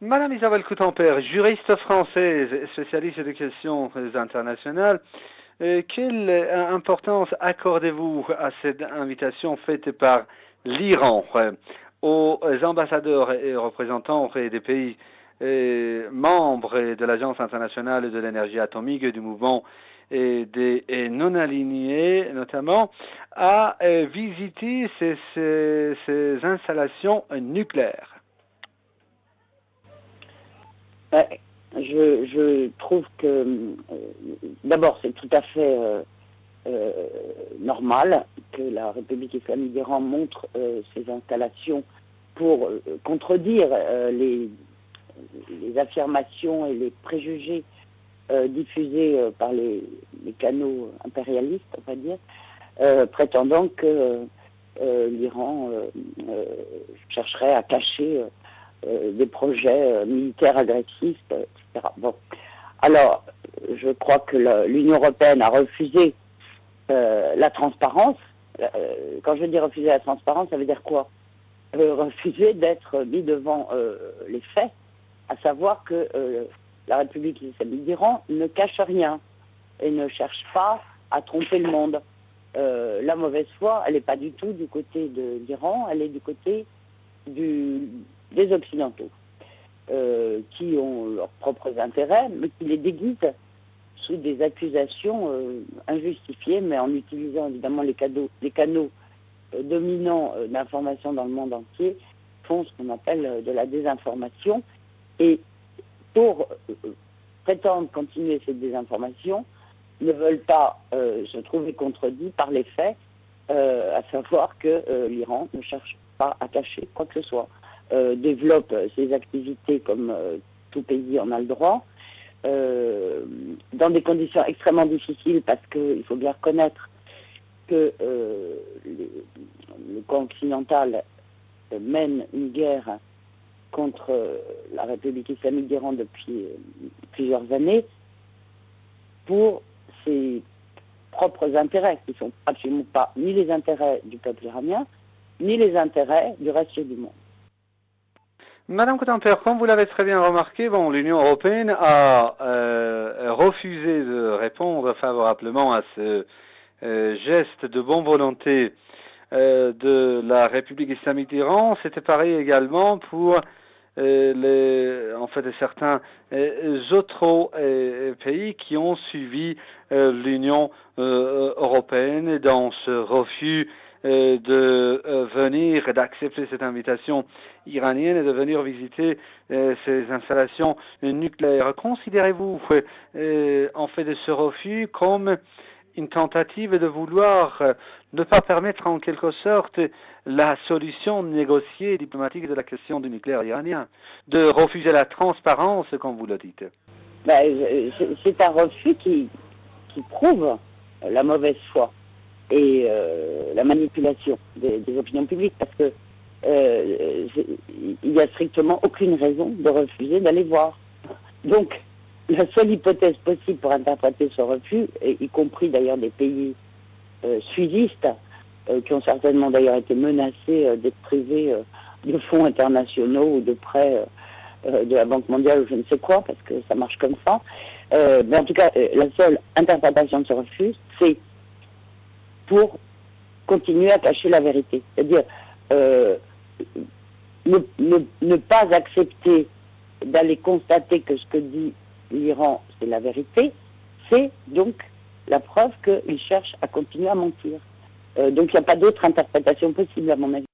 Madame Isabelle Coutan-Père, juriste française, spécialiste des questions internationales, quelle importance accordez-vous à cette invitation faite par l'Iran aux ambassadeurs et représentants des pays membres de l'Agence internationale de l'énergie atomique et du mouvement des non-alignés, notamment, à visiter ces installations nucléaires? Je trouve que, d'abord, c'est tout à fait normal que la République islamique d'Iran montre ses installations pour contredire les affirmations et les préjugés diffusés par les canaux impérialistes, on va dire, prétendant que l'Iran chercherait à cacher des projets militaires agressifs, etc. Bon. Alors, je crois que l'Union européenne a refusé la transparence. Quand je dis refuser la transparence, ça veut dire quoi? Refuser d'être mis devant les faits, à savoir que la République islamique d'Iran ne cache rien et ne cherche pas à tromper le monde. La mauvaise foi, elle n'est pas du tout du côté d'Iran, elle est du côté des Occidentaux, qui ont leurs propres intérêts, mais qui les déguisent sous des accusations injustifiées, mais en utilisant évidemment les canaux dominants d'information dans le monde entier, font ce qu'on appelle de la désinformation. Et pour prétendre continuer cette désinformation, ne veulent pas se trouver contredits par les faits, à savoir que l'Iran ne cherche pas à cacher quoi que ce soit. Développe ses activités comme tout pays en a le droit, dans des conditions extrêmement difficiles, parce qu'il faut bien reconnaître que le camp occidental mène une guerre contre la République islamique d'Iran depuis plusieurs années pour ses propres intérêts, qui ne sont absolument pas ni les intérêts du peuple iranien, ni les intérêts du reste du monde. Madame Coutan-Père, comme vous l'avez très bien remarqué, l'Union européenne a refusé de répondre favorablement à ce geste de bonne volonté de la République islamique d'Iran. C'était pareil également pour certains autres pays qui ont suivi l'Union européenne dans ce refus de venir et d'accepter cette invitation iranienne et de venir visiter ces installations nucléaires. Considérez-vous de ce refus comme une tentative de vouloir ne pas permettre en quelque sorte la solution négociée et diplomatique de la question du nucléaire iranien, de refuser la transparence, comme vous le dites? C'est un refus qui prouve la mauvaise foi et la manipulation des opinions publiques, parce que il n'y a strictement aucune raison de refuser d'aller voir. Donc, la seule hypothèse possible pour interpréter ce refus, y compris d'ailleurs des pays sudistes, qui ont certainement d'ailleurs été menacés d'être privés de fonds internationaux ou de prêts de la Banque mondiale ou je ne sais quoi, parce que ça marche comme ça. Mais en tout cas, la seule interprétation de ce refus, c'est pour continuer à cacher la vérité. C'est-à-dire ne pas accepter d'aller constater que ce que dit l'Iran, c'est la vérité, c'est donc la preuve qu'il cherche à continuer à mentir. Donc il n'y a pas d'autre interprétation possible, à mon avis.